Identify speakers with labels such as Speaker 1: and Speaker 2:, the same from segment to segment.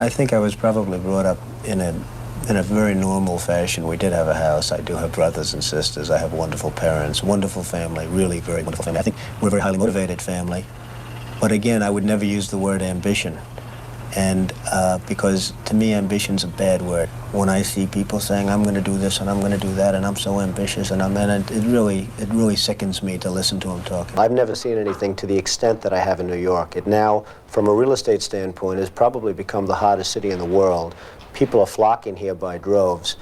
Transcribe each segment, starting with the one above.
Speaker 1: I think I was probably brought up in a very normal fashion. We did have a house. I do have brothers and sisters. I have wonderful parents, wonderful family, really very wonderful family. I think we're a very highly motivated family. But again, I would never use the word ambition. And because to me, ambition's a bad word. When I see people saying, I'm going to do this and I'm going to do that and I'm so ambitious and it really sickens me to listen to them talking. I've never seen anything to the extent that I have in New York. It now, from a real estate standpoint, has probably become the hottest city in the world. People are flocking here by droves.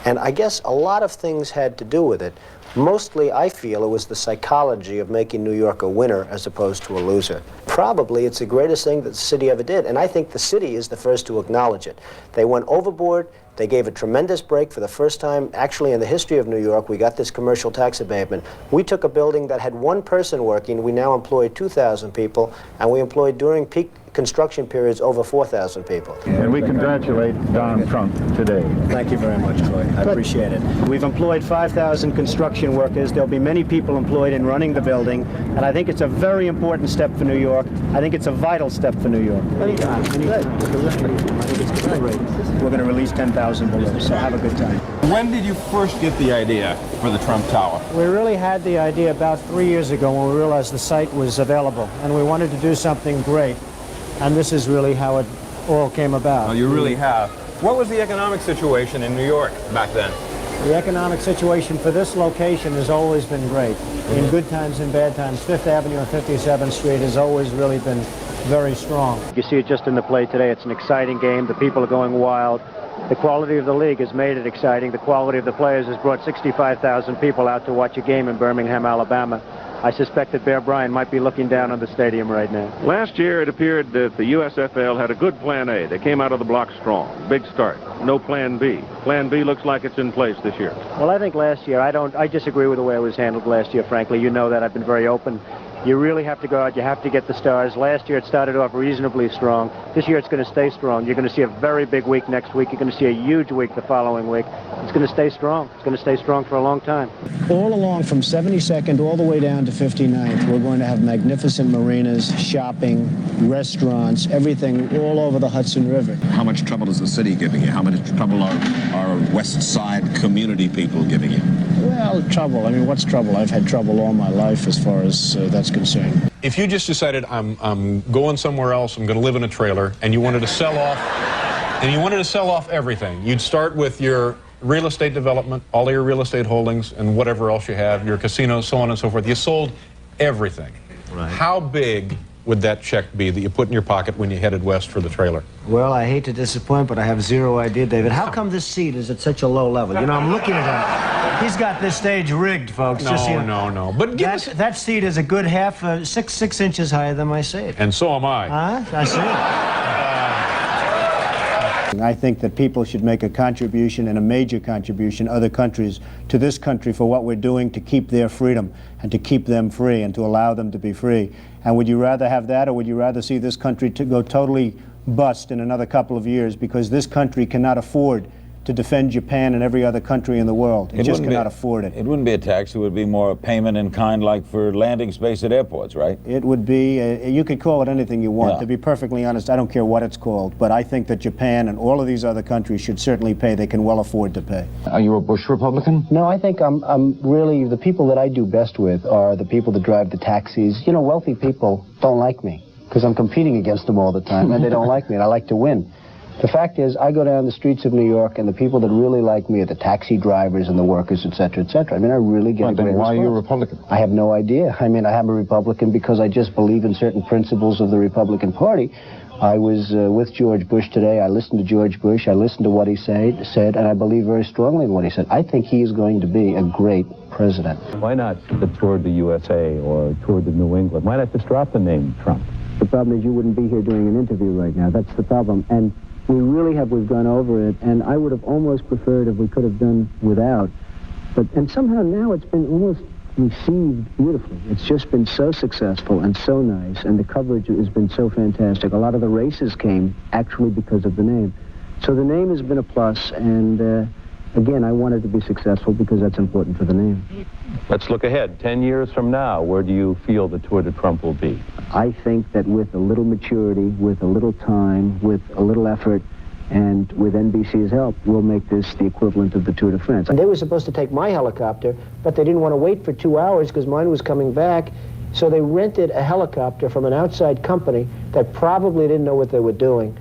Speaker 1: And I guess a lot of things had to do with it. Mostly, I feel it was the psychology of making New York a winner as opposed to a loser. Probably it's the greatest thing that the city ever did, and I think the city is the first to acknowledge it. They went overboard. They gave a tremendous break for the first time, actually, in the history of New York. We got this commercial tax abatement. We took a building that had one person working. We now employ 2,000 people, and we employed during peak construction periods over 4,000 people.
Speaker 2: And we congratulate Don Trump today.
Speaker 1: Thank you very much, Troy. I appreciate it.
Speaker 3: We've employed 5,000 construction workers. There'll be many people employed in running the building, and I think it's a very important step for New York. I think it's a vital step for New York. Anytime. I think it's great. We're going to release 10,000 balloons, so have a good time.
Speaker 4: When did you first get the idea for the Trump Tower?
Speaker 3: We really had the idea about 3 years ago when we realized the site was available, and we wanted to do something great. And this is really how it all came about.
Speaker 4: Oh, you really have. What was the economic situation in New York back then?
Speaker 3: The economic situation for this location has always been great. In good times and bad times, Fifth Avenue and 57th Street has always really been very strong. You see it just in the play today. It's an exciting game. The people are going wild. The quality of the league has made it exciting. The quality of the players has brought 65,000 people out to watch a game in Birmingham, Alabama. I suspect that Bear Bryant might be looking down on the stadium right now.
Speaker 2: Last year, it appeared that the USFL had a good plan A. They came out of the block strong. Big start. No plan B. Plan B looks like it's in place this year.
Speaker 3: Well, I think last year, I disagree with the way it was handled last year, frankly. You know that. I've been very open. You really have to go out. You have to get the stars. Last year, it started off reasonably strong. This year, it's going to stay strong. You're going to see a very big week next week. You're going to see a huge week the following week. It's going to stay strong. It's going to stay strong for a long time. All along, from 72nd all the way down to 59th, we're going to have magnificent marinas, shopping, restaurants, everything all over the Hudson River.
Speaker 5: How much trouble is the city giving you? How much trouble are West Side community people giving you?
Speaker 3: Well, trouble. I mean, what's trouble? I've had trouble all my life as far as that's concerned.
Speaker 6: If you just decided I'm going somewhere else, I'm going to live in a trailer, and you wanted to sell off everything, you'd start with your real estate development, all of your real estate holdings, and whatever else you have, your casinos, so on and so forth. You sold everything. Right. How big would that check be that you put in your pocket when you headed west for the trailer?
Speaker 3: Well, I hate to disappoint, but I have zero idea, David. How come this seat is at such a low level? You know, I'm looking at him. He's got this stage rigged, folks.
Speaker 6: No. But
Speaker 3: that seat is a good six inches higher than my seat.
Speaker 6: And so am I.
Speaker 3: Huh? I see. I think that people should make a contribution, and a major contribution, other countries, to this country for what we're doing to keep their freedom and to keep them free and to allow them to be free. And would you rather have that, or would you rather see this country to go totally bust in another couple of years because this country cannot afford to defend Japan and every other country in the world? It just cannot afford it.
Speaker 7: It wouldn't be a tax. It would be more a payment in kind, like for landing space at airports, right?
Speaker 3: It would be, you could call it anything you want.
Speaker 7: Yeah.
Speaker 3: To be perfectly honest, I don't care what it's called, but I think that Japan and all of these other countries should certainly pay. They can well afford to pay.
Speaker 8: Are you a Bush Republican?
Speaker 9: No, I think I'm really, the people that I do best with are the people that drive the taxis. You know, wealthy people don't like me because I'm competing against them all the time, and they don't like me, and I like to win. The fact is, I go down the streets of New York, and the people that really like me are the taxi drivers and the workers, et cetera, et cetera. I mean, I really get a great response.
Speaker 8: Why are you a Republican?
Speaker 9: I have no idea. I mean, I am a Republican because I just believe in certain principles of the Republican Party. I was with George Bush today. I listened to George Bush. I listened to what he said, and I believe very strongly in what he said. I think he is going to be a great president.
Speaker 8: Why not toward the USA or toward the New England? Why not just drop the name Trump?
Speaker 9: The problem is you wouldn't be here doing an interview right now. That's the problem. And we've gone over it, and I would have almost preferred if we could have done without. And somehow now it's been almost received beautifully. It's just been so successful and so nice, and the coverage has been so fantastic. A lot of the races came actually because of the name. So the name has been a plus, and Again, I wanted to be successful because that's important for the name.
Speaker 8: Let's look ahead. 10 years from now, where do you feel the Tour de Trump will be?
Speaker 9: I think that with a little maturity, with a little time, with a little effort, and with NBC's help, we'll make this the equivalent of the Tour de France. They were supposed to take my helicopter, but they didn't want to wait for 2 hours because mine was coming back. So they rented a helicopter from an outside company that probably didn't know what they were doing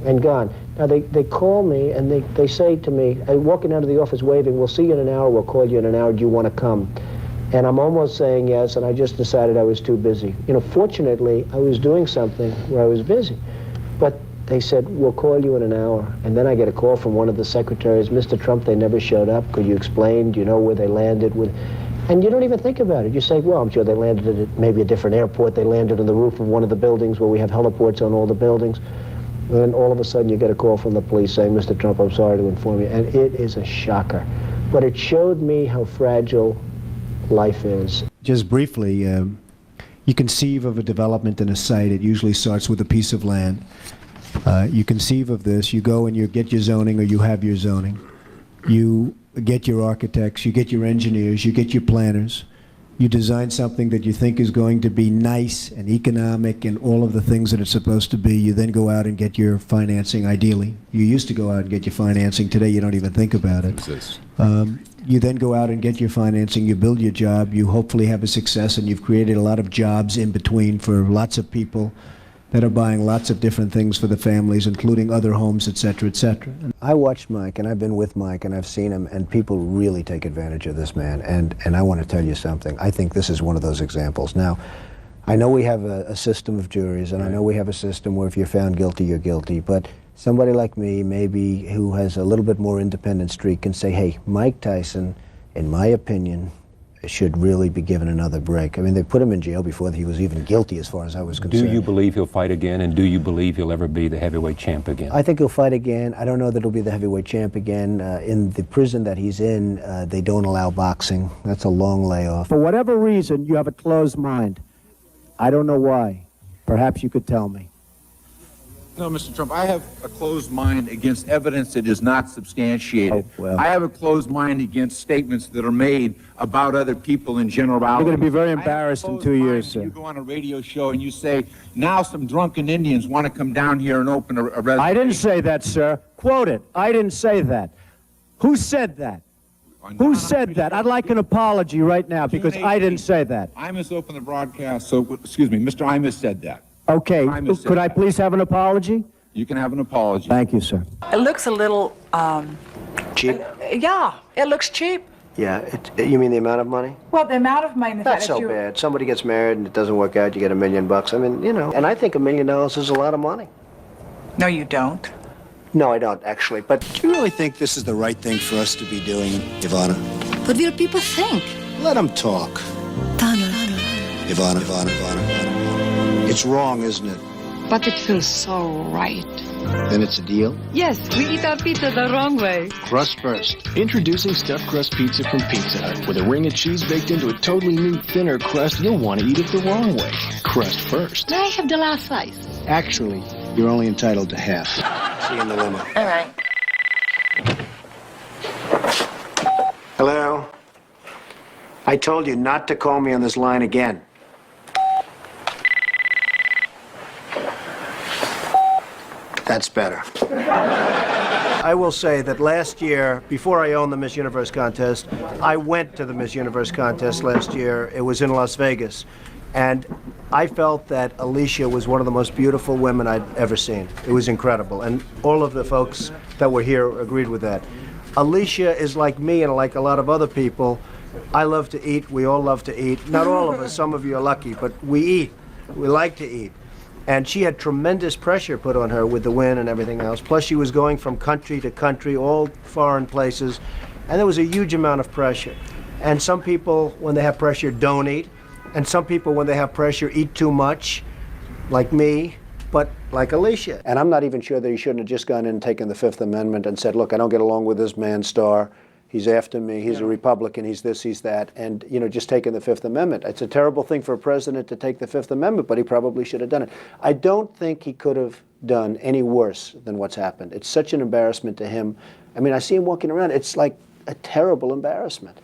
Speaker 9: and gone. Now, they call me and they say to me, walking out of the office waving, we'll see you in an hour, we'll call you in an hour, do you want to come? And I'm almost saying yes, and I just decided I was too busy. You know, fortunately, I was doing something where I was busy. But they said, we'll call you in an hour. And then I get a call from one of the secretaries, Mr. Trump, they never showed up. Could you explain? Do you know where they landed? And you don't even think about it. You say, well, I'm sure they landed at maybe a different airport. They landed on the roof of one of the buildings where we have heliports on all the buildings. And then all of a sudden you get a call from the police saying, Mr. Trump, I'm sorry to inform you. And it is a shocker. But it showed me how fragile life is.
Speaker 1: Just briefly, you conceive of a development in a site. It usually starts with a piece of land. You conceive of this. You go and you get your zoning, or you have your zoning. You get your architects, you get your engineers, you get your planners. You design something that you think is going to be nice and economic and all of the things that it's supposed to be. You then go out and get your financing, ideally. You used to go out and get your financing. Today, you don't even think about it. You then go out and get your financing, you build your job, you hopefully have a success, and you've created a lot of jobs in between for lots of people that are buying lots of different things for the families, including other homes, et cetera, et cetera. I watched Mike, and I've been with Mike, and I've seen him, and people really take advantage of this man. And I want to tell you something. I think this is one of those examples. Now, I know we have a system of juries, and I know we have a system where if you're found guilty, you're guilty. But somebody like me, maybe who has a little bit more independent streak, can say, hey, Mike Tyson, in my opinion, should really be given another break. I mean, they put him in jail before he was even guilty, as far as I was concerned.
Speaker 10: Do you believe he'll fight again, and do you believe he'll ever be the heavyweight champ again?
Speaker 1: I think he'll fight again. I don't know that he'll be the heavyweight champ again. In the prison that he's in, they don't allow boxing. That's a long layoff.
Speaker 9: For whatever reason, you have a closed mind. I don't know why. Perhaps you could tell me.
Speaker 5: No, Mr. Trump, I have a closed mind against evidence that is not substantiated.
Speaker 9: Oh, well.
Speaker 5: I have a closed mind against statements that are made about other people in generality.
Speaker 9: You're going to be very embarrassed in 2 years, sir.
Speaker 5: You go on a radio show and you say, now some drunken Indians want to come down here and open a reservation.
Speaker 9: I didn't say that, sir. Quote it. I didn't say that. Who said that? Who said that? I'd like an apology right now because I didn't say that.
Speaker 5: Imus opened the broadcast, so, excuse me, Mr. Imus said that.
Speaker 9: Okay. Could I please have an apology?
Speaker 5: You can have an apology.
Speaker 9: Thank you, sir.
Speaker 11: It looks a little,
Speaker 1: Cheap?
Speaker 11: yeah, it looks cheap.
Speaker 1: Yeah. You mean the amount of money?
Speaker 11: Well, the amount of money.
Speaker 1: Not so bad. Somebody gets married and it doesn't work out, you get $1 million. I mean, you know, and I think $1 million is a lot of money.
Speaker 11: No, you don't.
Speaker 1: No, I don't, actually. But do you really think this is the right thing for us to be doing, Ivana?
Speaker 12: What will people think?
Speaker 1: Let them talk. Ivana. It's wrong, isn't it?
Speaker 12: But it feels so right.
Speaker 1: Then it's a deal?
Speaker 12: Yes, we eat our pizza the wrong way.
Speaker 13: Crust first. Introducing stuffed crust pizza from Pizza Hut. With a ring of cheese baked into a totally new, thinner crust, you'll want to eat it the wrong way. Crust first.
Speaker 12: May I have the last slice?
Speaker 1: Actually, you're only entitled to half. See you in the limo.
Speaker 11: All right.
Speaker 1: Hello? I told you not to call me on this line again. That's better. I will say that last year, before I owned the Miss Universe contest, I went to the Miss Universe contest last year. It was in Las Vegas. And I felt that Alicia was one of the most beautiful women I'd ever seen. It was incredible. And all of the folks that were here agreed with that. Alicia is like me and like a lot of other people. I love to eat. We all love to eat. Not all of us. Some of you are lucky, but we eat. We like to eat. And she had tremendous pressure put on her with the win and everything else. Plus, she was going from country to country, all foreign places. And there was a huge amount of pressure. And some people, when they have pressure, don't eat. And some people, when they have pressure, eat too much, like me, but like Alicia. And I'm not even sure that he shouldn't have just gone in and taken the Fifth Amendment and said, look, I don't get along with this man, Starr. He's after me. He's a Republican. He's this, he's that. And, you know, just taking the Fifth Amendment. It's a terrible thing for a president to take the Fifth Amendment, but he probably should have done it. I don't think he could have done any worse than what's happened. It's such an embarrassment to him. I mean, I see him walking around. It's like
Speaker 9: a terrible embarrassment.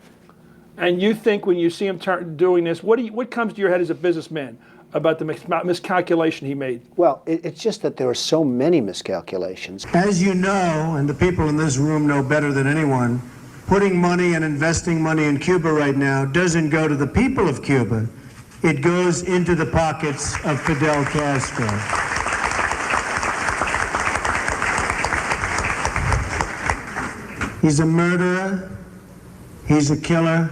Speaker 14: And you think when you see him doing this, what comes to your head as a businessman about the miscalculation he made?
Speaker 9: Well, it's just that there are so many miscalculations.
Speaker 15: As you know, and the people in this room know better than anyone, putting money and investing money in Cuba right now doesn't go to the people of Cuba. It goes into the pockets of Fidel Castro. He's a murderer. He's a killer.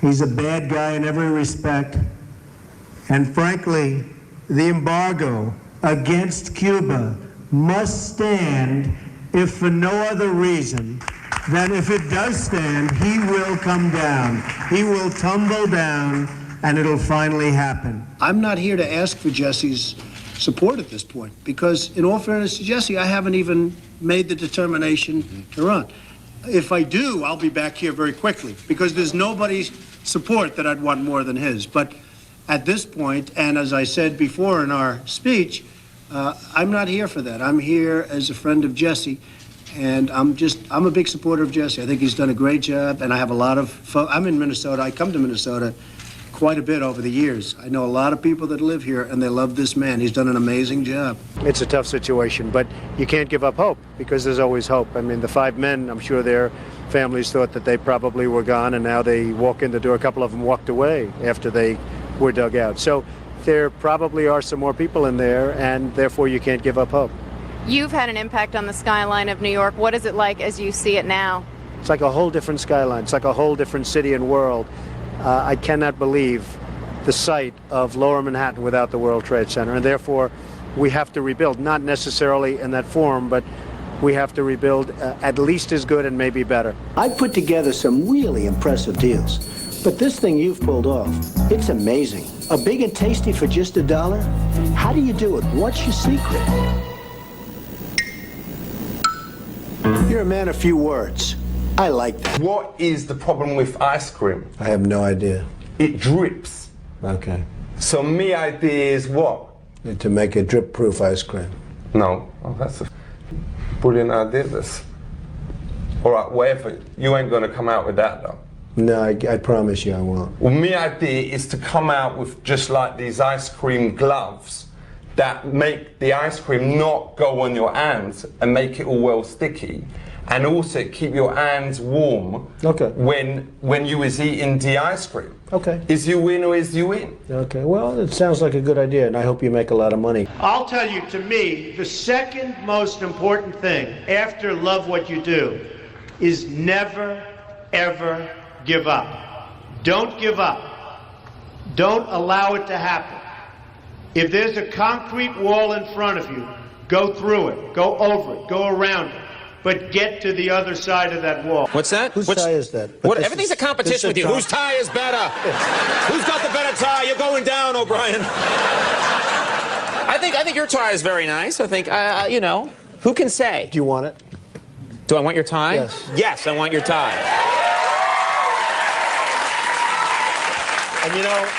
Speaker 15: He's a bad guy in every respect. And frankly, the embargo against Cuba must stand, if for no other reason than if it does stand, he will come down. He will tumble down, and it'll finally happen.
Speaker 9: I'm not here to ask for Jesse's support at this point, because in all fairness to Jesse, I haven't even made the determination to run. If I do, I'll be back here very quickly, because there's nobody's support that I'd want more than his. But at this point, and as I said before in our speech, I'm not here for that. I'm here as a friend of Jesse, and I'm a big supporter of Jesse. I think he's done a great job, and I have a lot of I'm in Minnesota. I come to Minnesota quite a bit over the years. I know a lot of people that live here, and they love this man. He's done an amazing job.
Speaker 3: It's a tough situation, but you can't give up hope, because there's always hope. I mean, the 5 men, I'm sure their families thought that they probably were gone, and now they walk in the door. A couple of them walked away after they were dug out. So there probably are some more people in there, and therefore you can't give up hope.
Speaker 16: You've had an impact on the skyline of New York. What is it like as you see it now?
Speaker 3: It's like a whole different skyline. It's like a whole different city and world. I cannot believe the sight of Lower Manhattan without the World Trade Center, and therefore we have to rebuild, not necessarily in that form, but we have to rebuild at least as good and maybe better.
Speaker 9: I put together some really impressive deals, but this thing you've pulled off, it's amazing. A big and tasty for just $1? How do you do it? What's your secret? You're a man of few words. I like that.
Speaker 17: What is the problem with ice cream?
Speaker 1: I have no idea.
Speaker 17: It drips.
Speaker 1: Okay.
Speaker 17: So my idea is what?
Speaker 1: To make a drip-proof ice cream.
Speaker 17: No. Oh, that's a brilliant idea, this. All right, whatever. You ain't going to come out with that, though.
Speaker 1: No, I promise you I won't.
Speaker 17: Well, my idea is to come out with just like these ice cream gloves that make the ice cream not go on your hands and make it all well sticky. And also keep your hands warm when you is eating the ice cream.
Speaker 1: Okay.
Speaker 17: Is you win or is you win?
Speaker 1: Okay, well, it sounds like a good idea, and I hope you make a lot of money.
Speaker 15: I'll tell you, to me, the second most important thing after love what you do is never, ever give up. Don't give up. Don't allow it to happen. If there's a concrete wall in front of you, go through it, go over it, go around it. But get to the other side of that wall.
Speaker 18: What's that?
Speaker 1: Whose tie is that?
Speaker 18: What? Everything's a competition with you. Whose tie is better? Who's got the better tie? You're going down, O'Brien. I think your tie is very nice. I think, you know, who can say?
Speaker 1: Do you want it?
Speaker 18: Do I want your tie?
Speaker 1: Yes.
Speaker 18: Yes, I want your tie.
Speaker 3: And you know,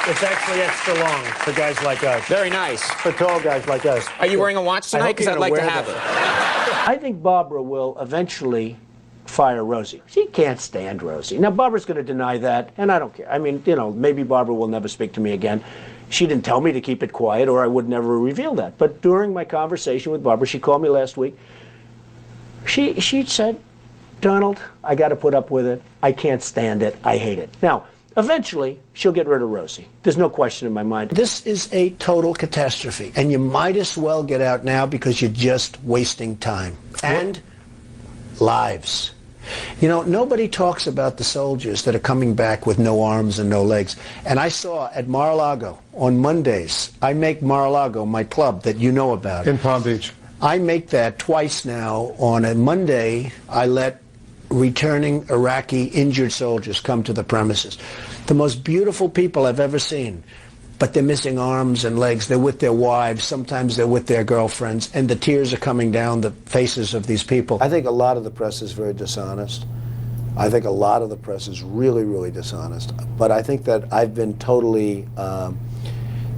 Speaker 3: it's actually extra long for guys like us.
Speaker 18: Very nice.
Speaker 3: For tall guys like us.
Speaker 18: Are you wearing a watch tonight? Because I'd like to have it.
Speaker 9: I think Barbara will eventually fire Rosie. She can't stand Rosie. Now, Barbara's going to deny that, and I don't care. I mean, you know, maybe Barbara will never speak to me again. She didn't tell me to keep it quiet, or I would never reveal that. But during my conversation with Barbara, she called me last week. She said, Donald, I got to put up with it. I can't stand it. I hate it. Now, eventually, she'll get rid of Rosie. There's no question in my mind. This is a total catastrophe, and you might as well get out now because you're just wasting time. And lives. You know, nobody talks about the soldiers that are coming back with no arms and no legs. And I saw at Mar-a-Lago on Mondays, I make Mar-a-Lago my club that you know about.
Speaker 15: In Palm Beach.
Speaker 9: I make that twice now. On a Monday, I let returning Iraqi injured soldiers come to the premises. The most beautiful people I've ever seen, but they're missing arms and legs. They're with their wives. Sometimes they're with their girlfriends, and the tears are coming down the faces of these people.
Speaker 1: I think a lot of the press is very dishonest. I think a lot of the press is really, really dishonest. But I think that I've been totally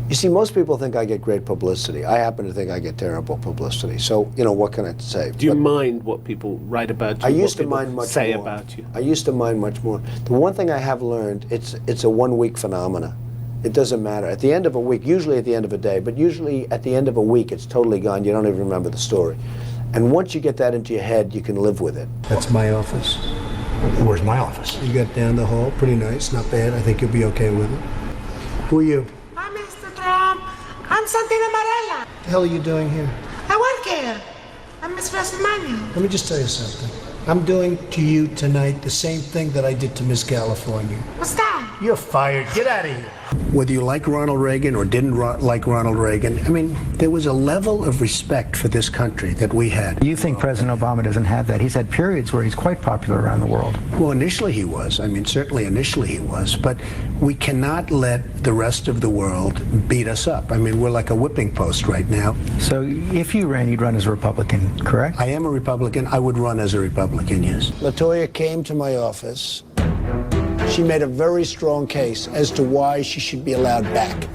Speaker 1: You see, most people think I get great publicity. I happen to think I get terrible publicity. So, you know, what can I say?
Speaker 19: Do you mind what people write about you?
Speaker 1: I used to
Speaker 19: what people
Speaker 1: mind much
Speaker 19: say
Speaker 1: more.
Speaker 19: about you?
Speaker 1: I used to mind much more. The one thing I have learned, it's a one-week phenomena. It doesn't matter. At the end of a week, usually at the end of a day, but usually at the end of a week, it's totally gone. You don't even remember the story. And once you get that into your head, you can live with it.
Speaker 15: That's my office.
Speaker 20: Where's my office?
Speaker 15: You got down the hall, pretty nice, not bad. I think you'll be okay with it. Who are you?
Speaker 21: Hi, Mr. Trump. I'm Santina Marella.
Speaker 15: What the hell are you doing here?
Speaker 21: I work here. I'm Miss WrestleMania.
Speaker 15: Let me just tell you something. I'm doing to you tonight the same thing that I did to Miss California.
Speaker 21: What's that?
Speaker 15: You're fired. Get out of here. Whether you like Ronald Reagan or didn't like Ronald Reagan, I mean, there was a level of respect for this country that we had.
Speaker 20: You think President Obama doesn't have that? He's had periods where he's quite popular around the world.
Speaker 15: Well, initially he was. I mean, certainly initially he was. But we cannot let the rest of the world beat us up. I mean, we're like a whipping post right now.
Speaker 20: So if you ran, you'd run as a Republican, correct?
Speaker 15: I am a Republican. I would run as a Republican, yes. LaToya came to my office. She made a very strong case as to why she should be allowed back.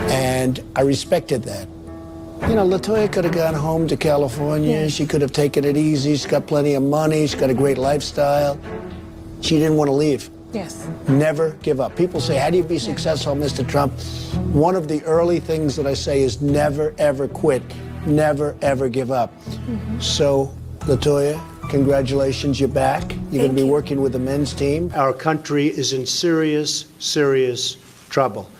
Speaker 15: And I respected that. You know, LaToya could have gone home to California. She could have taken it easy. She's got plenty of money. She's got a great lifestyle. She didn't want to leave.
Speaker 11: Yes.
Speaker 15: Never give up. People say, how do you be successful, Mr. Trump? One of the early things that I say is never, ever quit. Never, ever give up. So, LaToya, congratulations, you're back. You're going to be working with the men's team. Our country is in serious, serious trouble.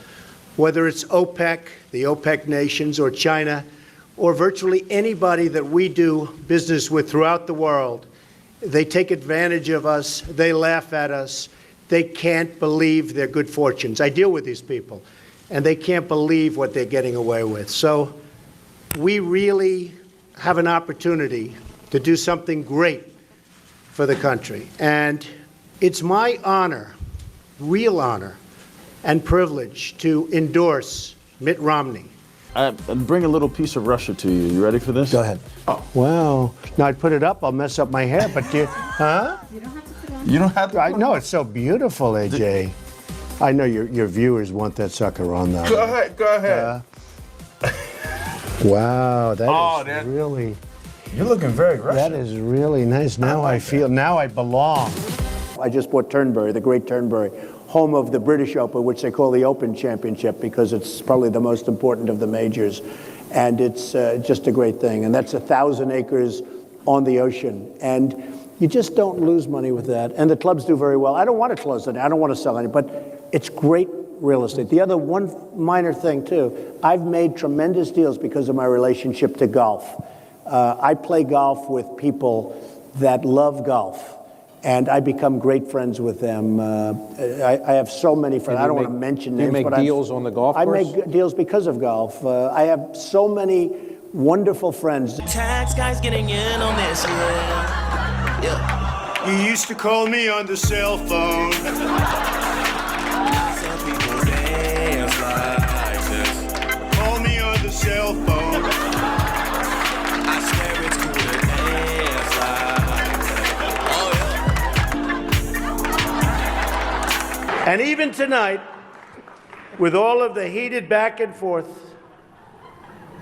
Speaker 15: Whether it's OPEC, the OPEC nations, or China, or virtually anybody that we do business with throughout the world, they take advantage of us, they laugh at us, they can't believe their good fortunes. I deal with these people, and they can't believe what they're getting away with. So we really have an opportunity to do something great for the country. And it's my honor, real honor, and privilege to endorse Mitt Romney.
Speaker 22: I bring a little piece of Russia to you. You ready for this?
Speaker 15: Go ahead. Oh. Wow. Now I put it up, I'll mess up my hair, but do you, huh?
Speaker 21: You don't have to put on.
Speaker 22: You don't have to.
Speaker 15: I know, it's so beautiful, AJ. I know your viewers want that sucker on though.
Speaker 22: Go ahead, go ahead.
Speaker 15: Wow, that is really...
Speaker 22: You're looking very Russian.
Speaker 15: That is really nice. Now I feel, now I belong. I just bought Turnberry, the great Turnberry, home of the British Open, which they call the Open Championship because it's probably the most important of the majors. And it's just a great thing. And that's 1,000 acres on the ocean. And you just don't lose money with that. And the clubs do very well. I don't want to close it. I don't want to sell any, but it's great real estate. The other one minor thing too, I've made tremendous deals because of my relationship to golf. I play golf with people that love golf, and I become great friends with them. I have so many friends. I don't want to mention names.
Speaker 19: You make deals on the golf course?
Speaker 15: I make deals because of golf. I have so many wonderful friends.
Speaker 23: Tax guys getting in on this. Yeah.
Speaker 15: You used to call me on the cell phone.
Speaker 23: Some people dance like this.
Speaker 15: Call me on the cell phone.
Speaker 23: I swear it's cool to dance like this. Oh yeah.
Speaker 15: And even tonight, with all of the heated back and forth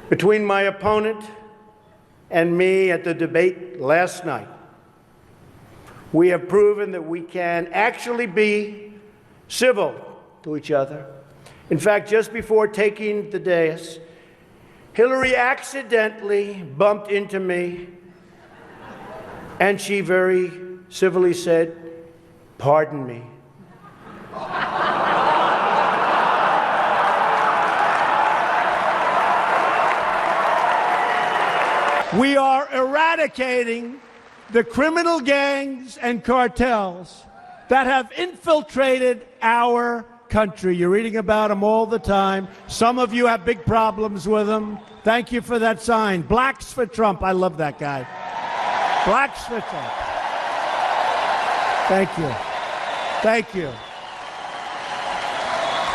Speaker 15: between my opponent and me at the debate last night, we have proven that we can actually be civil to each other. In fact, just before taking the dais, Hillary accidentally bumped into me, and she very civilly said, "Pardon me." We are eradicating the criminal gangs and cartels that have infiltrated our country. You're reading about them all the time. Some of you have big problems with them. Thank you for that sign. Blacks for Trump. I love that guy. Blacks for Trump. Thank you. Thank you.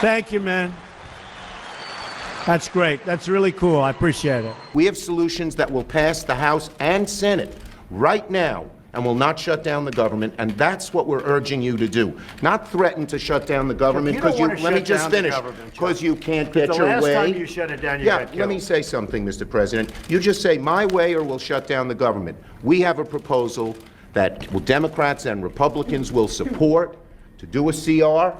Speaker 15: Thank you, man. That's great. That's really cool. I appreciate it.
Speaker 24: We have solutions that will pass the House and Senate right now
Speaker 2: and will not shut down the government, and that's what we're urging you to do. Not threaten to shut down the government because let me just finish, because you can't get your way.
Speaker 9: The last time you shut it down, you got killed.
Speaker 2: Let me say something, Mr. President. You just say my way or we'll shut down the government. We have a proposal that Democrats and Republicans will support to do a CR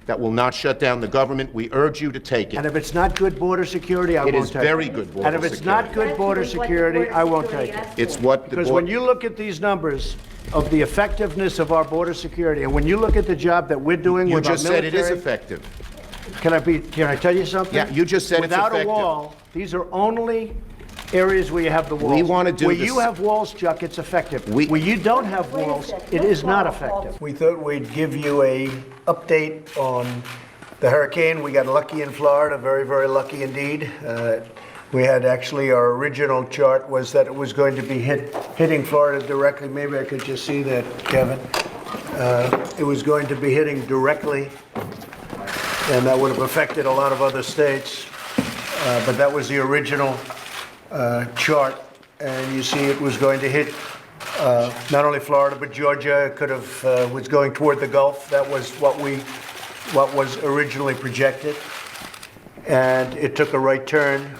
Speaker 2: that will not shut down the government. We urge you to take it.
Speaker 9: And if it's not good border security, I won't take it.
Speaker 2: It is very good border security.
Speaker 9: And if it's not good border security, I won't take it.
Speaker 2: It's what
Speaker 9: Because when you look at these numbers of the effectiveness of our border security, and when you look at the job that we're doing with our military...
Speaker 2: You just said it is effective.
Speaker 9: Can I tell you something?
Speaker 2: Yeah, you just said it's effective.
Speaker 9: Without a wall, these are only areas where you have the walls.
Speaker 2: We want to do
Speaker 9: where
Speaker 2: this.
Speaker 9: you have walls, Chuck, it's effective. Where you don't have walls, it is not effective. We thought we'd give you a update on the hurricane. We got lucky in Florida, very, very lucky indeed. We had actually, our original chart was that it was going to be hitting Florida directly. Maybe I could just see that, Kevin. It was going to be hitting directly, and that would have affected a lot of other states. But that was the original chart, and you see it was going to hit not only Florida but Georgia. Could have was going toward the Gulf. That was what was originally projected, and it took a right turn.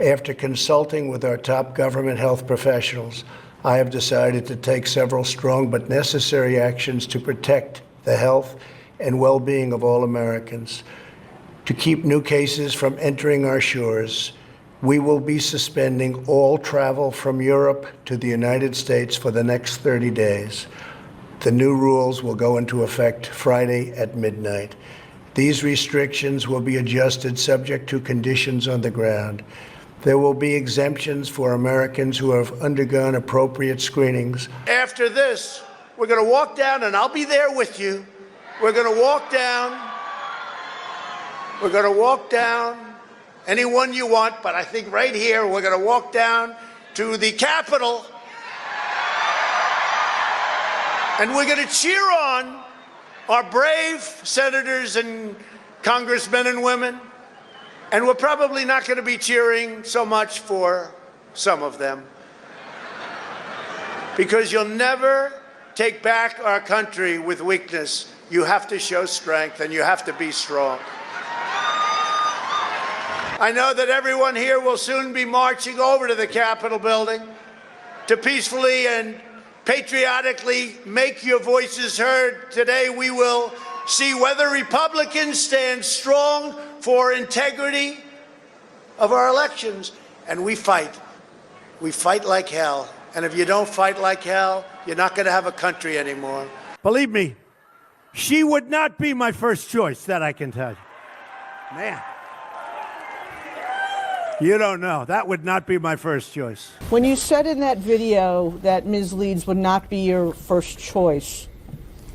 Speaker 9: After consulting with our top government health professionals, I have decided to take several strong but necessary actions to protect the health and well-being of all Americans. To keep new cases from entering our shores, we will be suspending all travel from Europe to the United States for the next 30 days. The new rules will go into effect Friday at midnight. These restrictions will be adjusted subject to conditions on the ground. There will be exemptions for Americans who have undergone appropriate screenings.
Speaker 15: After this, we're going to walk down, and I'll be there with you. We're going to walk down. We're going to walk down. Anyone you want, but I think right here we're going to walk down to the Capitol, and we're going to cheer on our brave senators and congressmen and women, and we're probably not going to be cheering so much for some of them, because you'll never take back our country with weakness. You have to show strength, and you have to be strong. I know that everyone here will soon be marching over to the Capitol building to peacefully and patriotically make your voices heard. Today we will see whether Republicans stand strong for integrity of our elections. And we fight. We fight like hell. And if you don't fight like hell, you're not going to have a country anymore.
Speaker 9: Believe me, she would not be my first choice, that I can tell you. Man. You don't know. That would not be my first choice.
Speaker 4: When you said in that video that Ms. Leeds would not be your first choice,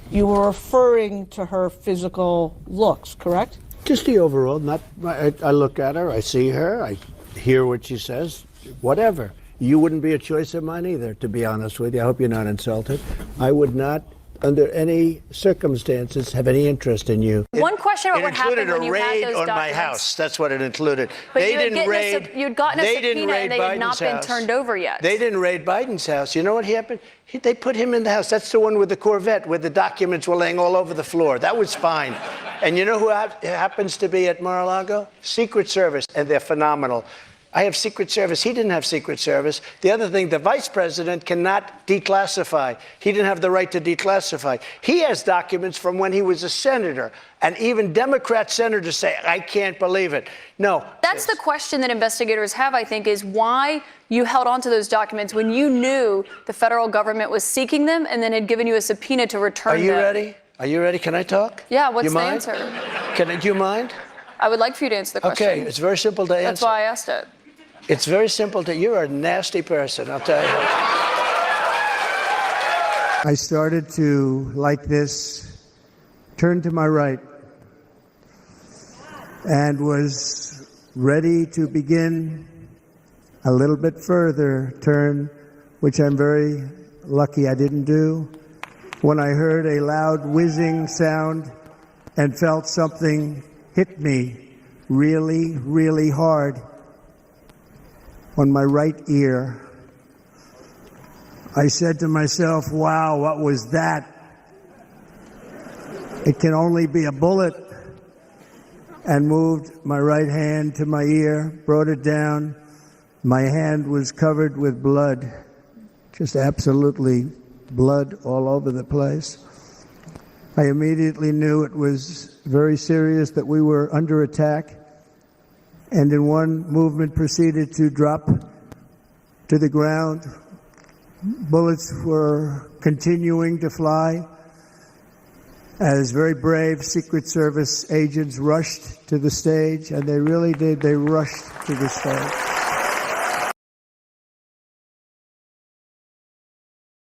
Speaker 4: you were referring to her physical looks, correct?
Speaker 9: Just the overall. I look at her, I see her, I hear what she says, whatever. You wouldn't be a choice of mine either, to be honest with you. I hope you're not insulted. I would not, under any circumstances, have any interest in you.
Speaker 6: One question about what happened when you had those documents.
Speaker 9: It included a raid on my house. That's what it included.
Speaker 6: But you'd gotten a subpoena and they had not been turned over yet.
Speaker 9: They didn't raid Biden's house. You know what happened? They put him in the house. That's the one with the Corvette, where the documents were laying all over the floor. That was fine. And you know who happens to be at Mar-a-Lago? Secret Service, and they're phenomenal. I have Secret Service. He didn't have Secret Service. The other thing, the vice president cannot declassify. He didn't have the right to declassify. He has documents from when he was a senator. And even Democrat senators say, I can't believe it. No.
Speaker 6: That's the question that investigators have, I think, is why you held on to those documents when you knew the federal government was seeking them and then had given you a subpoena to return them.
Speaker 9: Are you ready? Are you ready? Can I talk?
Speaker 6: Yeah, what's the
Speaker 9: mind?
Speaker 6: answer?
Speaker 9: Do you mind?
Speaker 6: I would like for you to answer the question.
Speaker 9: Okay, it's very simple to answer.
Speaker 6: That's why I asked it.
Speaker 9: It's very simple to, you're a nasty person, I'll tell you. I started to, like this, turn to my right and was ready to begin a little bit further turn, which I'm very lucky I didn't do, when I heard a loud whizzing sound and felt something hit me really, really hard on my right ear.
Speaker 15: I said to myself, wow, what was that? It can only be a bullet. And moved my right hand to my ear, brought it down. My hand was covered with blood, just absolutely blood all over the place. I immediately knew it was very serious, that we were under attack, and in one movement proceeded to drop to the ground. Bullets were continuing to fly as very brave Secret Service agents rushed to the stage, and they really did. They rushed to the stage.